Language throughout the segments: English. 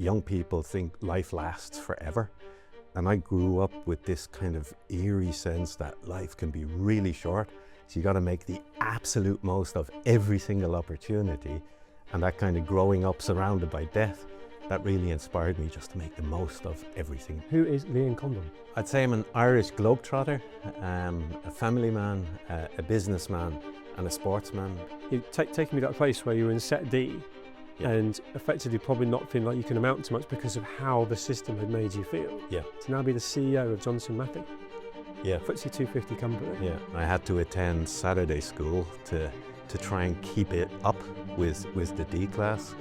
young people think life lasts forever. And I grew up with this kind of eerie sense that life can be really short. So you got to make the absolute most of every single opportunity. And that kind of growing up surrounded by death, that really inspired me just to make the most of everything. Who is Liam Condon? I'd say I'm an Irish globetrotter, a family man, a businessman and a sportsman. You've taken me to that place where you were in set D, Yeah. and effectively probably not feeling like you can amount to much because of how the system had made you feel. Yeah. To now be the CEO of Johnson Matthey, Yeah. FTSE 250 company. Yeah, I had to attend Saturday school to try and keep it up with the D class,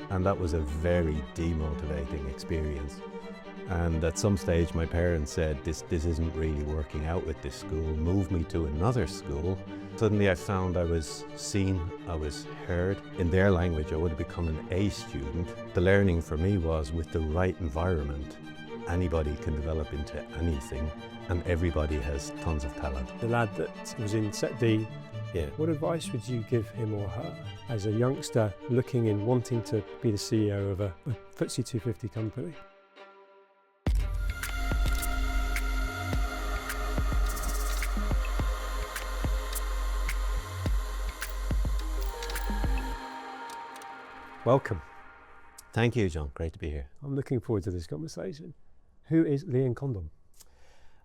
and that was a very demotivating experience. And at some stage my parents said, this isn't really working out with this school, move me to another school. Suddenly I found I was seen, I was heard. In their language I would have become an A student. The learning for me was, with the right environment, anybody can develop into anything, and everybody has tons of talent. The lad that was in set D, Yeah. what advice would you give him or her as a youngster looking in, wanting to be the CEO of a FTSE 250 company? Welcome. Thank you, John, great to be here. I'm looking forward to this conversation. Who is Liam Condon?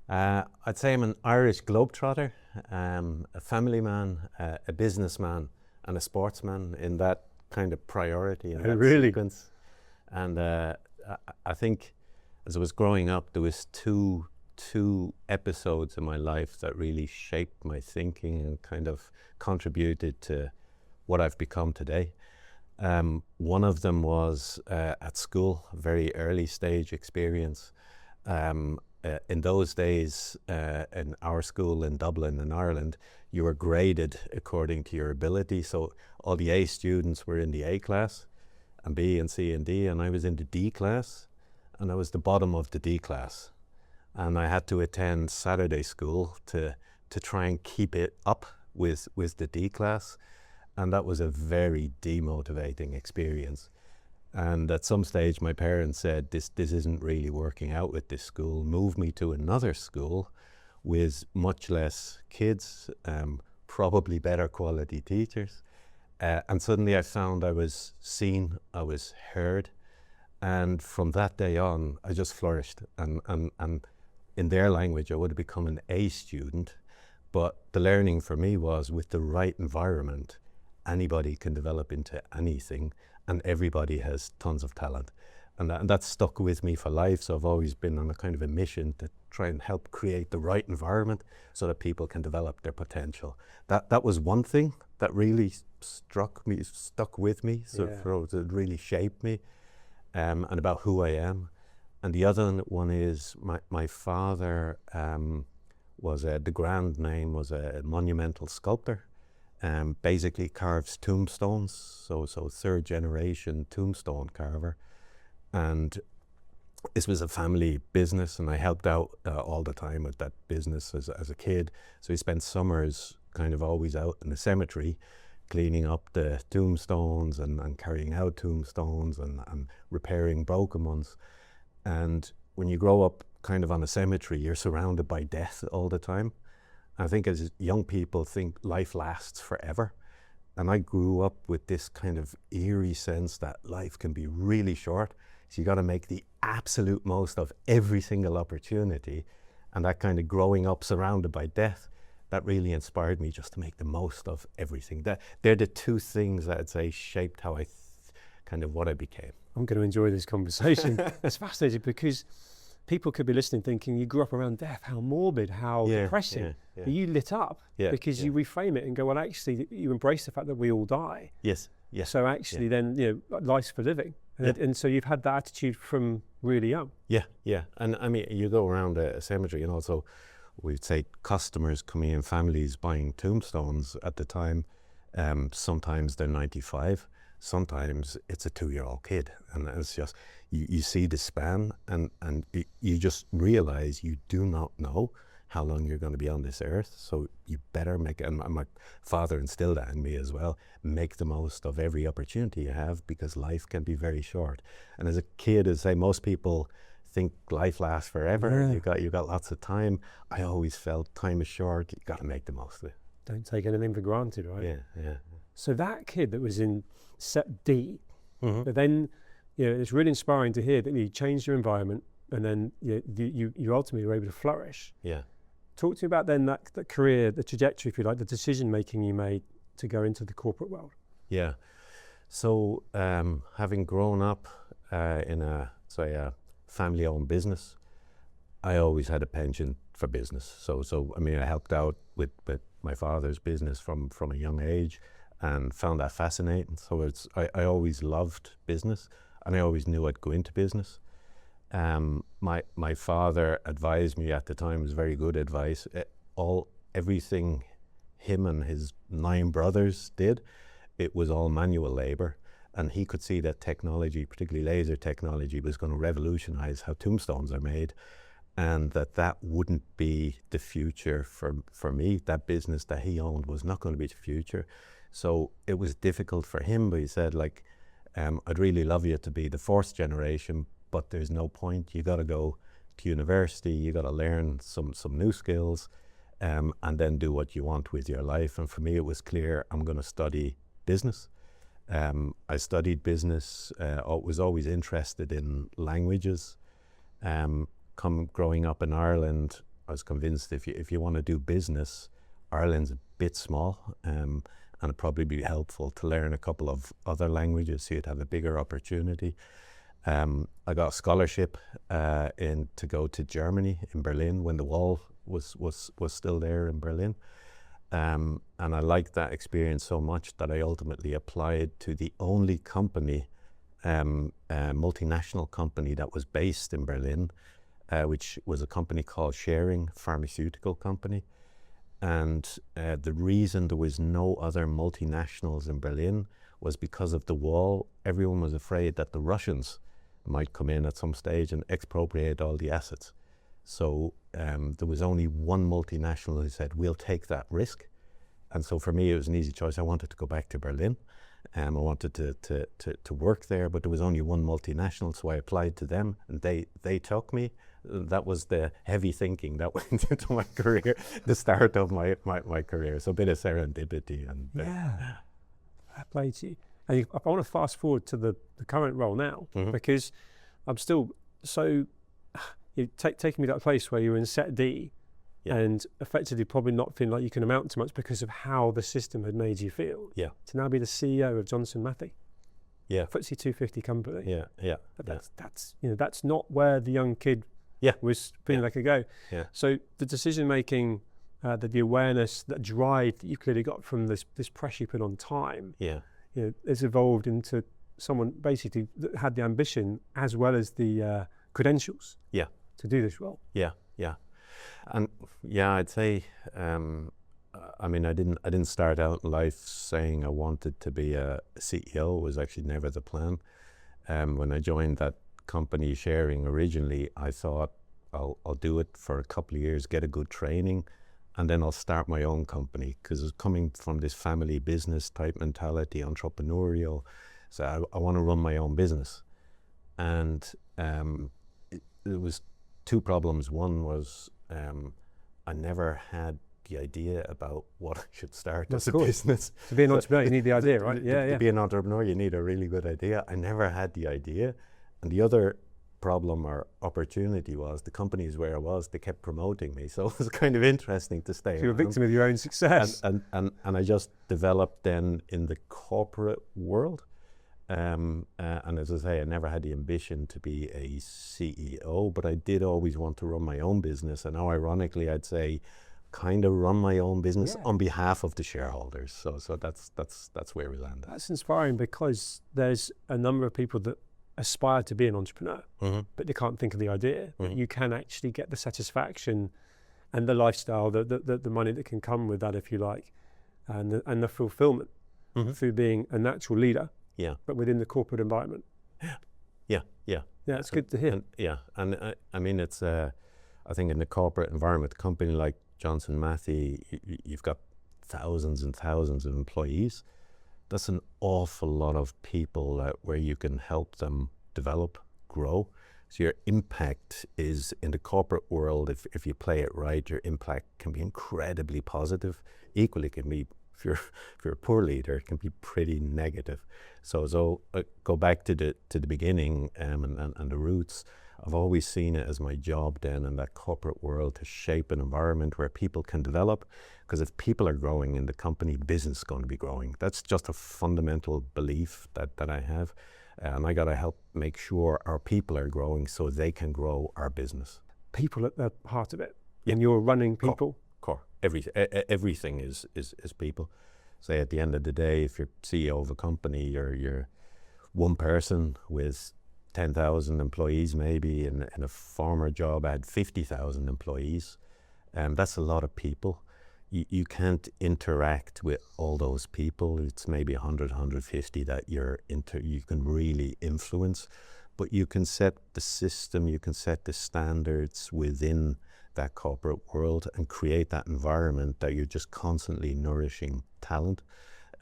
I'd say I'm an Irish globetrotter, a family man, a businessman and a sportsman, in that kind of priority and that really? sequence. And I think as I was growing up, there was two episodes in my life that really shaped my thinking and kind of contributed to what I've become today. One of them was at school, a very early stage experience. In those days, in our school in Dublin in Ireland, you were graded according to your ability. So all the A students were in the A class, and B and C and D, and I was in the D class, and I was the bottom of the D class. And I had to attend Saturday school to try and keep it up with the D class. And that was a very demotivating experience. And at some stage my parents said, this isn't really working out with this school, move me to another school with much less kids, probably better quality teachers. And suddenly I found I was seen, I was heard. And from that day on, I just flourished. And in their language, I would have become an A student. But the learning for me was, with the right environment, anybody can develop into anything, and everybody has tons of talent. And that stuck with me for life. So I've always been on a kind of a mission to try and help create the right environment so that people can develop their potential. That was one thing that really stuck with me, so it really shaped me, and about who I am. And the other one is my father was the grand name was a monumental sculptor. Basically carves tombstones, so third generation tombstone carver. And this was a family business, and I helped out all the time with that business as a kid. So he spent summers kind of always out in the cemetery, cleaning up the tombstones and carrying out tombstones and repairing broken ones. And when you grow up kind of on a cemetery, you're surrounded by death all the time. I think as young people think life lasts forever. And I grew up with this kind of eerie sense that life can be really short. So you got to make the absolute most of every single opportunity. And that kind of growing up surrounded by death, that really inspired me just to make the most of everything. They're the two things that I'd say shaped how I kind of what I became. I'm going to enjoy this conversation. It's fascinating because people could be listening thinking, you grew up around death, how morbid, how depressing. But you lit up because you reframe it and go, well, actually, you embrace the fact that we all die. Yes. So actually then, you know, life's for living. And so you've had that attitude from really young. Yeah. And I mean, you go around a cemetery, and also we'd say customers coming in, families buying tombstones at the time. Sometimes they're 95. Sometimes it's a 2-year-old kid, and it's just, you see the span, and you just realize you do not know how long you're going to be on this earth. So you better make, and my father instilled that in me as well, make the most of every opportunity you have, because life can be very short. And as a kid, as I say, most people think life lasts forever. You got lots of time. I always felt time is short. You got to make the most of it. Don't take anything for granted, right? Yeah. So that kid that was in set D, but then, it's really inspiring to hear that you changed your environment, and then you ultimately were able to flourish. Yeah. Talk to me about then that career, the trajectory, if you like, the decision making you made to go into the corporate world. Yeah. So having grown up in a family-owned business, I always had a penchant for business. So I mean, I helped out with my father's business from a young age, and found that fascinating. So I always loved business, and I always knew I'd go into business. My father advised me at the time, it was very good advice. Everything him and his 9 brothers did, it was all manual labor, and he could see that technology, particularly laser technology, was going to revolutionize how tombstones are made, and that wouldn't be the future for me. That business that he owned was not going to be the future. So it was difficult for him, but he said, like, I'd really love you to be the 4th generation, but there's no point. You got to go to university, you got to learn some new skills, and then do what you want with your life. And for me, it was clear I'm going to study business. I studied business, was always interested in languages. Growing up in Ireland, I was convinced if you want to do business, Ireland's a bit small, and it'd probably be helpful to learn a couple of other languages so you'd have a bigger opportunity. I got a scholarship to go to Germany, in Berlin, when the wall was still there in Berlin. And I liked that experience so much that I ultimately applied to the only company, multinational company that was based in Berlin, which was a company called Schering, pharmaceutical company. And the reason there was no other multinationals in Berlin was because of the wall. Everyone was afraid that the Russians might come in at some stage and expropriate all the assets. So there was only one multinational who said, we'll take that risk. And so for me, it was an easy choice. I wanted to go back to Berlin. I wanted to work there, but there was only one multinational, so I applied to them, and they took me. That was the heavy thinking that went into my career, the start of my career. So a bit of serendipity. And I played to you. And I want to fast forward to the current role now, because I'm still taking me to that place where you're in set D, and effectively probably not feeling like you can amount to much because of how the system had made you feel. Yeah. To now be the CEO of Johnson Matthey. Yeah. FTSE 250 company. Yeah. But that's not where the young kid was feeling like a go. Yeah. So the decision making, the awareness, that drive that you clearly got from this pressure you put on time. Yeah. Has evolved into someone basically that had the ambition as well as the credentials. Yeah. To do this role. Yeah. And I'd say, I mean, I didn't start out in life saying I wanted to be a CEO. It was actually never the plan. When I joined that company, Schering, originally, I thought I'll do it for a couple of years, get a good training, and then I'll start my own company, because it's coming from this family business type mentality, entrepreneurial. So I want to run my own business. And there was 2 problems. One was I never had the idea about what I should start as a business. To be an entrepreneur, you need the idea, right? To be an entrepreneur, you need a really good idea. I never had the idea. And the other problem or opportunity was the companies where I was, they kept promoting me. So it was kind of interesting to stay. So you're a victim of your own success. And I just developed then in the corporate world. And as I say, I never had the ambition to be a CEO, but I did always want to run my own business. And now, ironically, I'd say kind of run my own business on behalf of the shareholders. So that's where we landed. That's inspiring, because there's a number of people that aspire to be an entrepreneur, but they can't think of the idea that you can actually get the satisfaction and the lifestyle, the money that can come with that, if you like, and the fulfillment through being a natural leader. Yeah. But within the corporate environment. Yeah. Yeah, it's good to hear. And I mean, it's I think in the corporate environment, a company like Johnson Matthey, you've got thousands and thousands of employees. That's an awful lot of people where you can help them develop, grow. So your impact is, in the corporate world, if you play it right, your impact can be incredibly positive. Equally, can be, if you're a poor leader, it can be pretty negative. So go back to the beginning and the roots. I've always seen it as my job then in that corporate world to shape an environment where people can develop, because if people are growing in the company, business is going to be growing. That's just a fundamental belief that I have. And I got to help make sure our people are growing so they can grow our business. People at the heart of it. Yeah. And you're running people? Core. Everything is people. Say at the end of the day, if you're CEO of a company, you're one person with 10,000 employees maybe. In a former job, I had 50,000 employees. That's a lot of people. You can't interact with all those people. It's maybe 100, 150 that you can really influence, but you can set the system, you can set the standards within that corporate world and create that environment that you're just constantly nourishing talent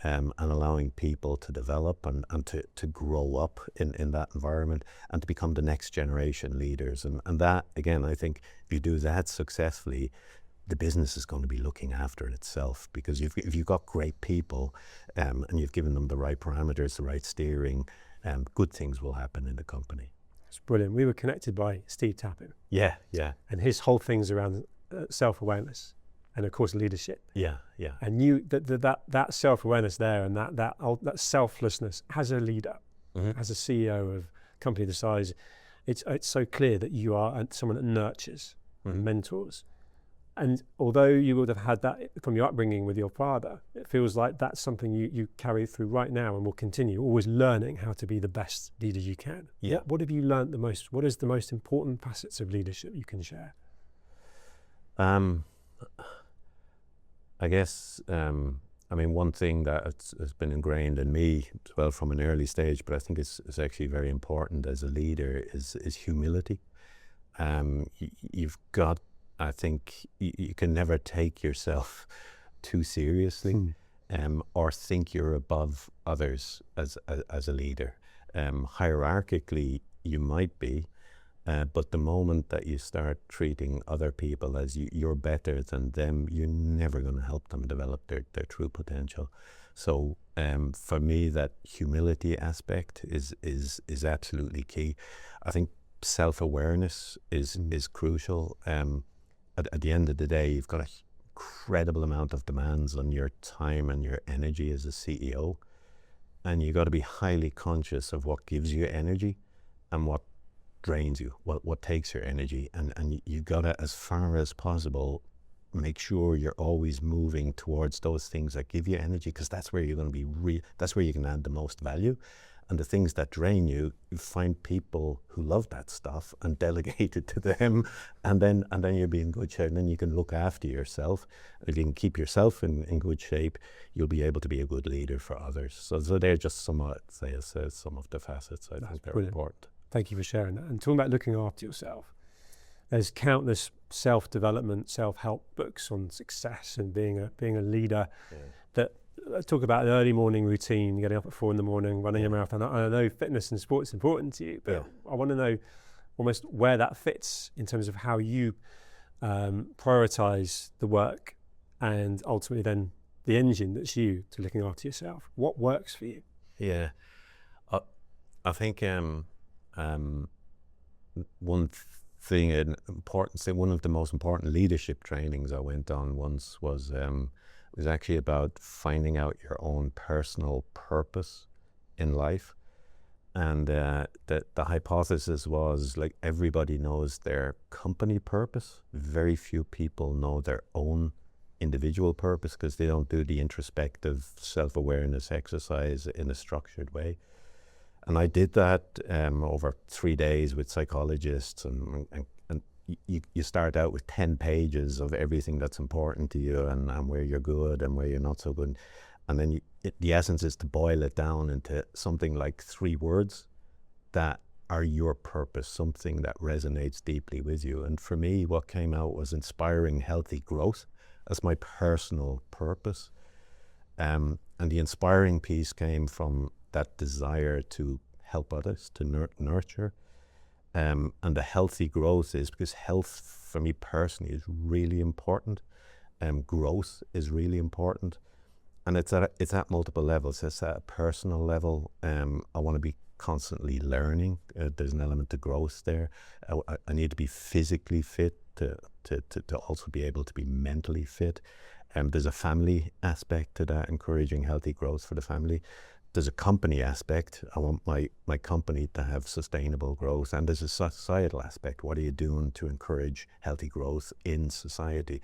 and allowing people to develop and to grow up in that environment and to become the next generation leaders. And that, again, I think if you do that successfully, the business is going to be looking after itself, because if you've got great people and you've given them the right parameters, the right steering, good things will happen in the company. It's brilliant. We were connected by Steve Tappin. Yeah. And his whole thing's around self-awareness and, of course, leadership. Yeah. And you that self-awareness there and that selflessness as a leader, as a CEO of a company the size, it's so clear that you are someone that nurtures and mentors. And although you would have had that from your upbringing with your father, it feels like that's something you carry through right now and will continue, always learning how to be the best leader you can. Yeah. What have you learned the most? What is the most important facets of leadership you can share? I guess, one thing that has been ingrained in me as well from an early stage, but I think it's actually very important as a leader, is humility. You've got, I think you can never take yourself too seriously or think you're above others as a leader. Hierarchically, you might be, but the moment that you start treating other people as you're better than them, you're never going to help them develop their true potential. So for me, that humility aspect is absolutely key. I think self-awareness is crucial. At the end of the day, you've got an incredible amount of demands on your time and your energy as a CEO, and you've got to be highly conscious of what gives you energy and what drains you, what takes your energy, and you've got to, as far as possible, make sure you're always moving towards those things that give you energy, because that's where you're going to be that's where you can add the most value. And the things that drain you, you find people who love that stuff and delegate it to them, and then you'll be in good shape. And then you can look after yourself. If you can keep yourself in good shape, you'll be able to be a good leader for others. So they're just some of the facets I think are important. Thank you for sharing that. And talking about looking after yourself, there's countless self-development, self-help books on success and being a leader that talk about an early morning routine, getting up at 4 a.m, running a marathon. I know fitness and sport is important to you, but I want to know almost where that fits in terms of how you prioritize the work and ultimately then the engine that's you to looking after yourself. What works for you? Yeah, I think one thing, one of the most important leadership trainings I went on once was actually about finding out your own personal purpose in life. And the hypothesis was, like, everybody knows their company purpose. Very few people know their own individual purpose because they don't do the introspective self-awareness exercise in a structured way. And I did that over 3 days with psychologists, and you start out with 10 pages of everything that's important to you and where you're good and where you're not so good. And then the essence is to boil it down into something like 3 words that are your purpose, something that resonates deeply with you. And for me, what came out was inspiring healthy growth as my personal purpose. And the inspiring piece came from that desire to help others, to nurture. And the healthy growth is because health for me personally is really important. Growth is really important. And it's at multiple levels. It's at a personal level. I want to be constantly learning. There's an element to growth there. I need to be physically fit to also be able to be mentally fit. There's a family aspect to that, encouraging healthy growth for the family. There's a company aspect. I want my company to have sustainable growth. And there's a societal aspect. What are you doing to encourage healthy growth in society?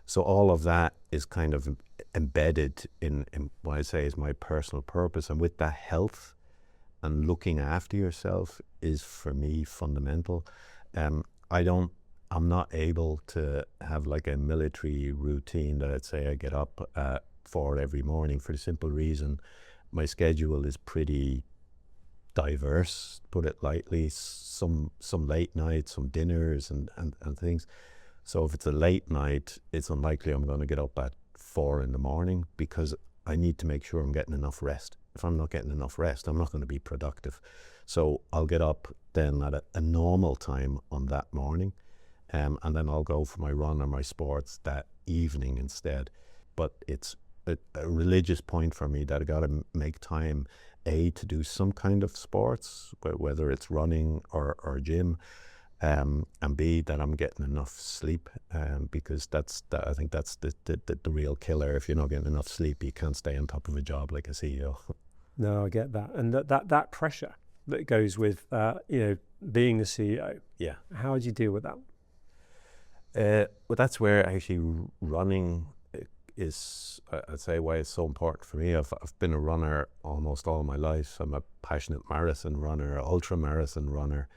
So all of that is kind of embedded in what I say is my personal purpose. And with that, health and looking after yourself is for me fundamental. I'm not able to have like a military routine that I'd say I get up at 4 every morning, for the simple reason my schedule is pretty diverse, put it lightly. Some late nights, some dinners and things. So if it's a late night, it's unlikely I'm going to get up at 4 in the morning, because I need to make sure I'm getting enough rest. If I'm not getting enough rest, I'm not going to be productive. So I'll get up then at a normal time on that morning, and then I'll go for my run or my sports that evening instead. But it's a religious point for me that I got to make time, A, to do some kind of sports, whether it's running or gym, and B, that I'm getting enough sleep, because I think that's the real killer. If you're not getting enough sleep, you can't stay on top of a job like a CEO. No, I get that. And that pressure that goes with being the CEO. Yeah. How did you deal with that? Well, that's where actually running is, I'd say, why it's so important for me. I've been a runner almost all my life. I'm a passionate marathon runner, ultra marathon runner.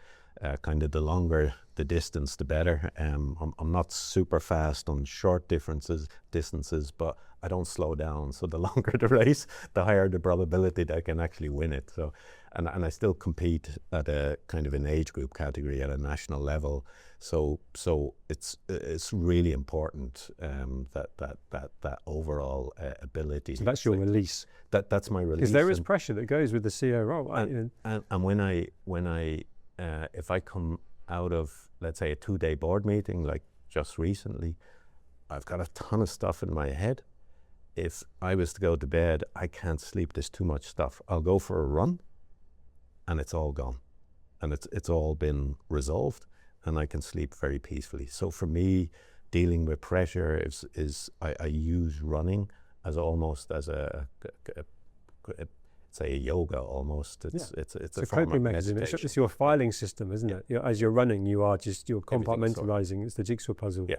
Kind of the longer the distance, the better. I'm not super fast on short distances, but I don't slow down. So the longer the race, the higher the probability that I can actually win it. So, and I still compete at a kind of an age group category at a national level. So it's really important that overall ability. So that's your release. That's my release. Because there is pressure that goes with the CEO role, right? And when I if I come out of, let's say, a 2-day board meeting, like just recently, I've got a ton of stuff in my head. If I was to go to bed, I can't sleep. There's too much stuff. I'll go for a run, and it's all gone, and it's all been resolved, and I can sleep very peacefully. So for me, dealing with pressure is I use running as almost as a say a yoga almost. It's a coping mechanism. It's your filing system, isn't it? As you're running, you're compartmentalizing. It's the jigsaw puzzle. Yeah.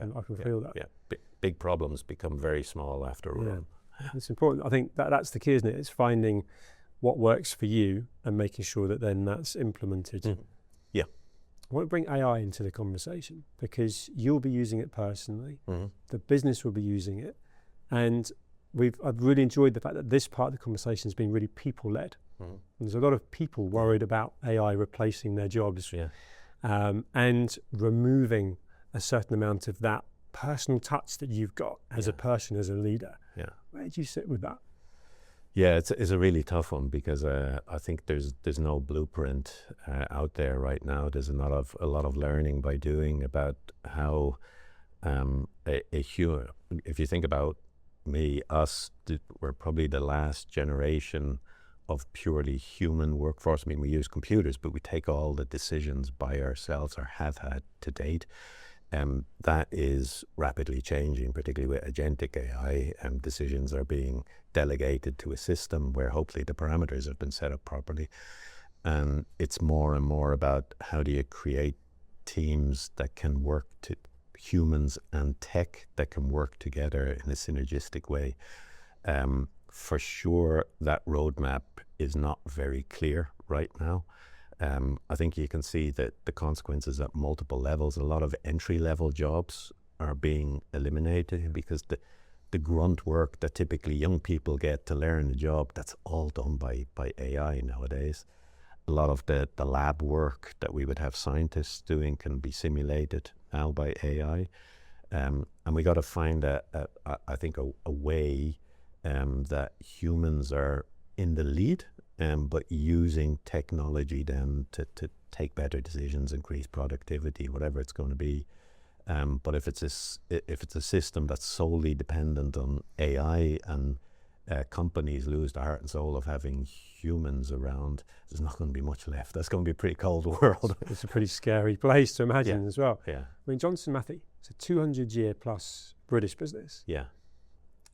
And I can feel that. Yeah. Big problems become very small after a run. It's important. I think that's the key, isn't it? It's finding what works for you and making sure that then that's implemented. Mm-hmm. Yeah. I want to bring AI into the conversation, because you'll be using it personally. Mm-hmm. The business will be using it, and I've really enjoyed the fact that this part of the conversation has been really people-led. Mm-hmm. There's a lot of people worried about AI replacing their jobs, and removing a certain amount of that personal touch that you've got as a person, as a leader. Yeah. Where do you sit with that? Yeah, it's a really tough one, because I think there's no blueprint out there right now. There's a lot of learning by doing about how a human. If you think about us, we're probably the last generation of purely human workforce. I mean, we use computers, but we take all the decisions by ourselves, or have had to date. That is rapidly changing, particularly with agentic AI. Decisions are being delegated to a system where hopefully the parameters have been set up properly. And it's more and more about how do you create teams that can work to humans and tech that can work together in a synergistic way. For sure, that roadmap is not very clear right now. I think you can see that the consequences at multiple levels. A lot of entry-level jobs are being eliminated, because the grunt work that typically young people get to learn a job, that's all done by AI nowadays. a lot of the lab work that we would have scientists doing can be simulated now by AI. And we got to find I think a way that humans are in the lead, but using technology then to take better decisions, increase productivity, whatever it's going to be. But if it's a system that's solely dependent on AI and companies lose the heart and soul of having humans around, there's not going to be much left. That's going to be a pretty cold world. It's a pretty scary place to imagine as well. Yeah. I mean, Johnson Matthey, it's a 200-year plus British business. Yeah.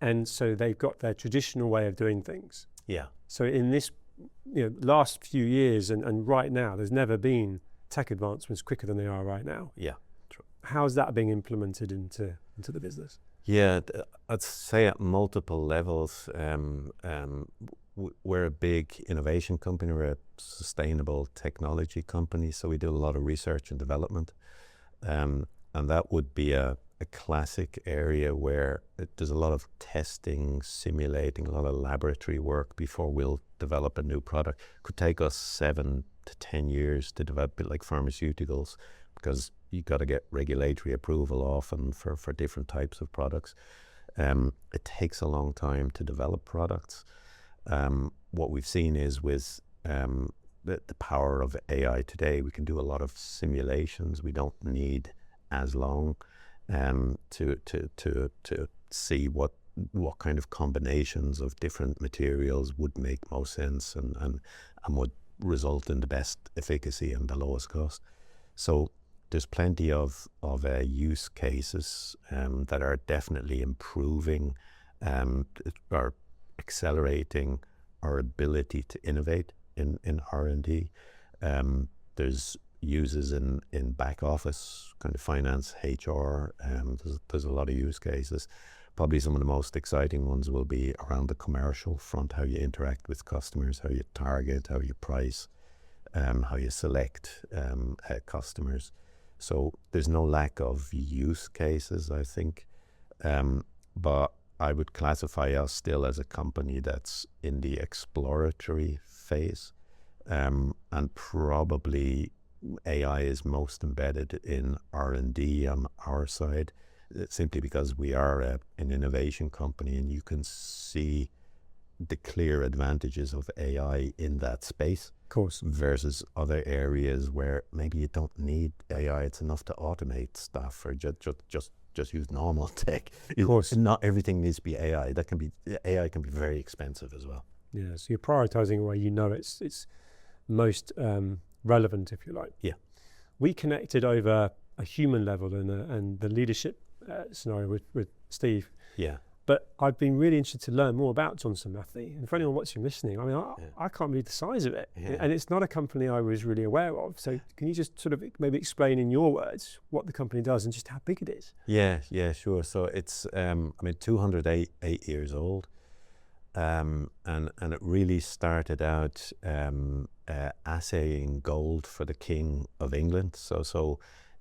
And so they've got their traditional way of doing things. Yeah. So in this last few years and right now, there's never been tech advancements quicker than they are right now. Yeah. How's that being implemented into the business? Yeah, I'd say at multiple levels. We're a big innovation company. We're a sustainable technology company, so we do a lot of research and development. And that would be a classic area where there's a lot of testing, simulating, a lot of laboratory work before we'll develop a new product. Could take us 7 to 10 years to develop it, like pharmaceuticals, because you've got to get regulatory approval often for different types of products. It takes a long time to develop products. What we've seen is with the power of AI today, we can do a lot of simulations. We don't need as long to see what kind of combinations of different materials would make most sense and would result in the best efficacy and the lowest cost. So there's plenty of use cases that are definitely improving or accelerating our ability to innovate in R&D. There's uses in back office, kind of finance, HR. There's a lot of use cases. Probably some of the most exciting ones will be around the commercial front, how you interact with customers, how you target, how you price, how you select customers. So there's no lack of use cases, I think. But I would classify us still as a company that's in the exploratory phase. And probably AI is most embedded in R&D on our side, simply because we are an innovation company, and you can see the clear advantages of AI in that space. Of course. Versus other areas where maybe you don't need AI. It's enough to automate stuff or just use normal tech. Of course. Not everything needs to be AI. AI can be very expensive as well. Yeah, so you're prioritizing where you know it's most relevant, if you like. Yeah. We connected over a human level and the leadership scenario with Steve. Yeah. But I've been really interested to learn more about Johnson Matthey. And for anyone watching and listening, I mean, I can't believe the size of it. Yeah. And it's not a company I was really aware of. So can you just sort of maybe explain in your words what the company does and just how big it is? Yeah, sure. So it's, 208 years old. And it really started out assaying gold for the King of England. So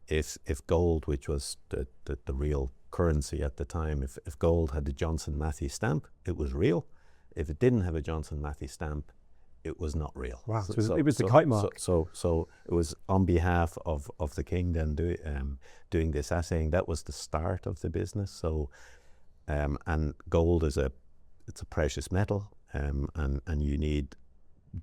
if gold, which was the real currency at the time, if gold had the Johnson Matthey stamp, it was real. If it didn't have a Johnson Matthey stamp, it was not real. Wow, so it was the kite mark. So it was on behalf of the king then doing this assaying. That was the start of the business. So and gold is it's a precious metal, and you need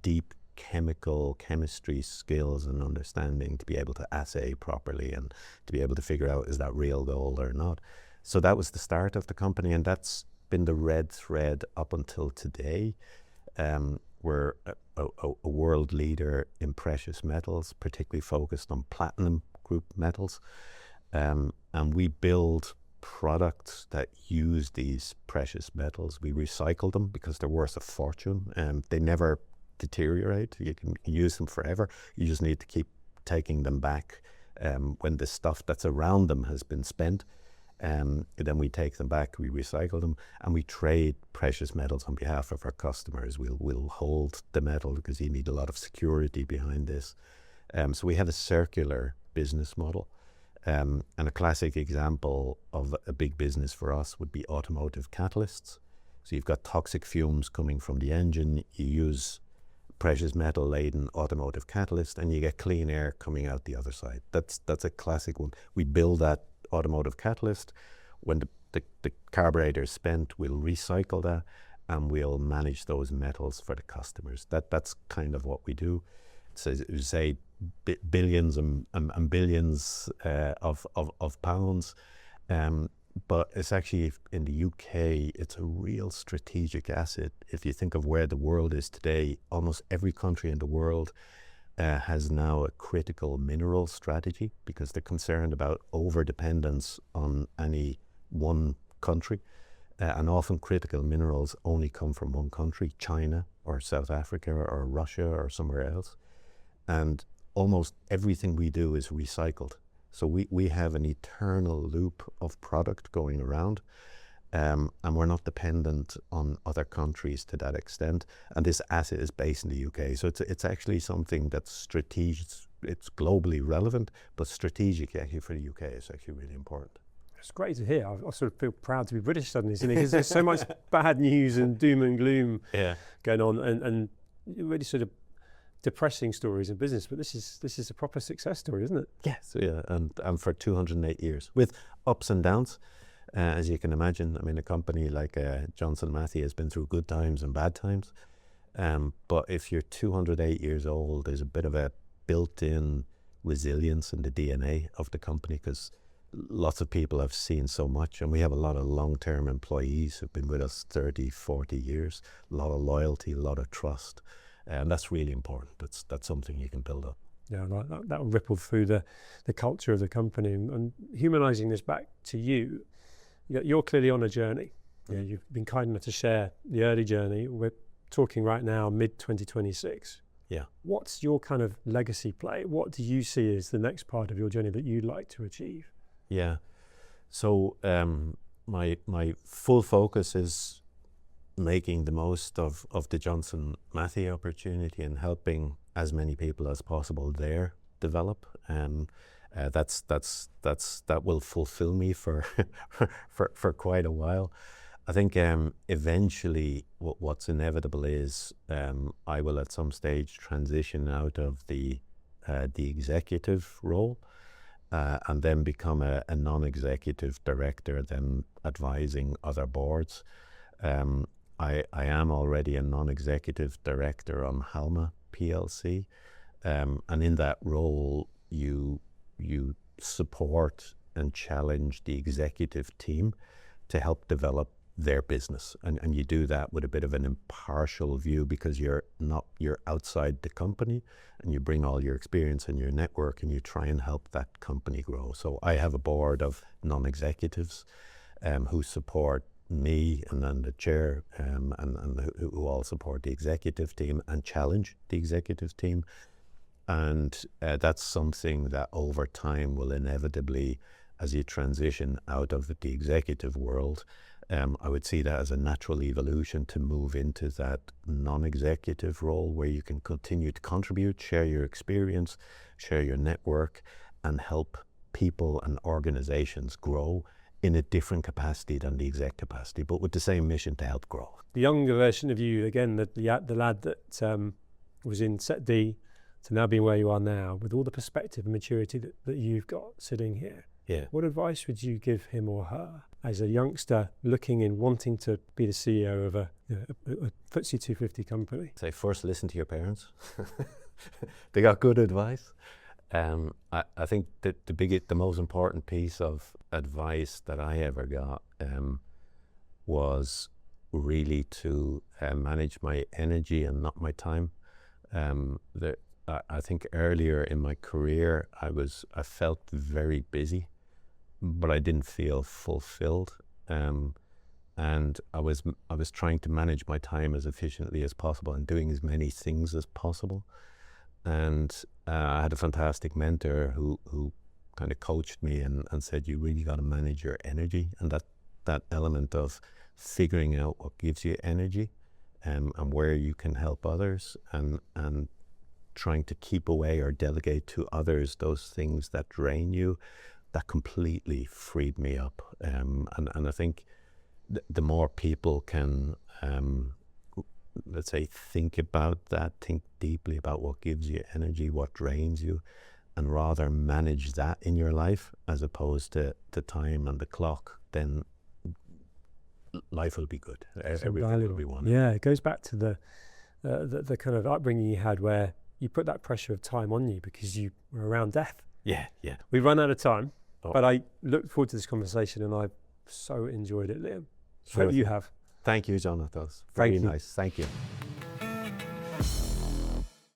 deep chemistry skills and understanding to be able to assay properly and to be able to figure out, is that real gold or not. So that was the start of the company, and that's been the red thread up until today. We're a world leader in precious metals, particularly focused on platinum group metals, and we build products that use these precious metals. We recycle them because they're worth a fortune, and they never deteriorate. You can use them forever. You just need to keep taking them back when the stuff that's around them has been spent. Then we take them back, we recycle them, and we trade precious metals on behalf of our customers. We'll hold the metal because you need a lot of security behind this. So we have a circular business model. And a classic example of a big business for us would be automotive catalysts. So you've got toxic fumes coming from the engine. You use precious metal laden automotive catalyst, and you get clean air coming out the other side. That's a classic one. We build that automotive catalyst. When the carburetor is spent, we'll recycle that, and we'll manage those metals for the customers. That's kind of what we do. So you say billions and billions of pounds, but it's actually, in the UK, it's a real strategic asset. If you think of where the world is today, almost every country in the world has now a critical mineral strategy, because they're concerned about over-dependence on any one country. And often critical minerals only come from one country, China or South Africa or Russia or somewhere else. And almost everything we do is recycled. So we have an eternal loop of product going around, and we're not dependent on other countries to that extent. And this asset is based in the UK. So it's actually something that's strategic. It's globally relevant, but strategic actually for the UK is actually really important. It's great to hear. I sort of feel proud to be British suddenly, because there's so much bad news and doom and gloom going on, and really sort of depressing stories in business. But this is a proper success story, isn't it? Yes, yeah, and for 208 years with ups and downs, as you can imagine. I mean, a company like Johnson Matthey has been through good times and bad times. But if you're 208 years old, there's a bit of a built-in resilience in the DNA of the company, because lots of people have seen so much, and we have a lot of long-term employees who've been with us 30, 40 years, a lot of loyalty, a lot of trust, and that's really important. That's something you can build up. Yeah, right. That will ripple through the culture of the company. And humanising this back to you, you're clearly on a journey. Yeah, you've been kind enough to share the early journey. We're talking right now mid-2026. Yeah. What's your kind of legacy play? What do you see as the next part of your journey that you'd like to achieve? Yeah, so my full focus is making the most of the Johnson Matthey opportunity and helping as many people as possible there develop. That will fulfill me for for quite a while. I think eventually what's inevitable is I will at some stage transition out of the executive role. And then become a non-executive director, then advising other boards. I am already a non-executive director on Halma PLC, and in that role, you support and challenge the executive team to help develop their business, and you do that with a bit of an impartial view, because you're outside the company, and you bring all your experience and your network, and you try and help that company grow. So I have a board of non-executives who support me, and then the chair, and who all support the executive team and challenge the executive team. And that's something that over time will inevitably, as you transition out of the executive world, I would see that as a natural evolution to move into that non-executive role, where you can continue to contribute, share your experience, share your network, and help people and organizations grow in a different capacity than the exec capacity, but with the same mission to help grow. The younger version of you, again, the lad that was in Set D to now being where you are now, with all the perspective and maturity that you've got sitting here. Yeah. What advice would you give him or her as a youngster looking in, wanting to be the CEO of a FTSE 250 company? Say, first, listen to your parents. They got good advice. I think that the most important piece of advice that I ever got was really to manage my energy and not my time. I think earlier in my career, I felt very busy, but I didn't feel fulfilled. And I was trying to manage my time as efficiently as possible and doing as many things as possible. And I had a fantastic mentor who kind of coached me and said, you really got to manage your energy, and that element of figuring out what gives you energy and where you can help others, and trying to keep away or delegate to others those things that drain you, that completely freed me up. And I think the more people can let's say, think about that, think deeply about what gives you energy, what drains you, and rather manage that in your life as opposed to time and the clock, then life will be good. Everything will be wonderful. Yeah, it goes back to the kind of upbringing you had where you put that pressure of time on you because you were around death. Yeah, yeah. We've run out of time, but I look forward to this conversation and I've so enjoyed it, Liam. Sure. Hope you have. Thank you, Jonathan. That was very nice. Thank you.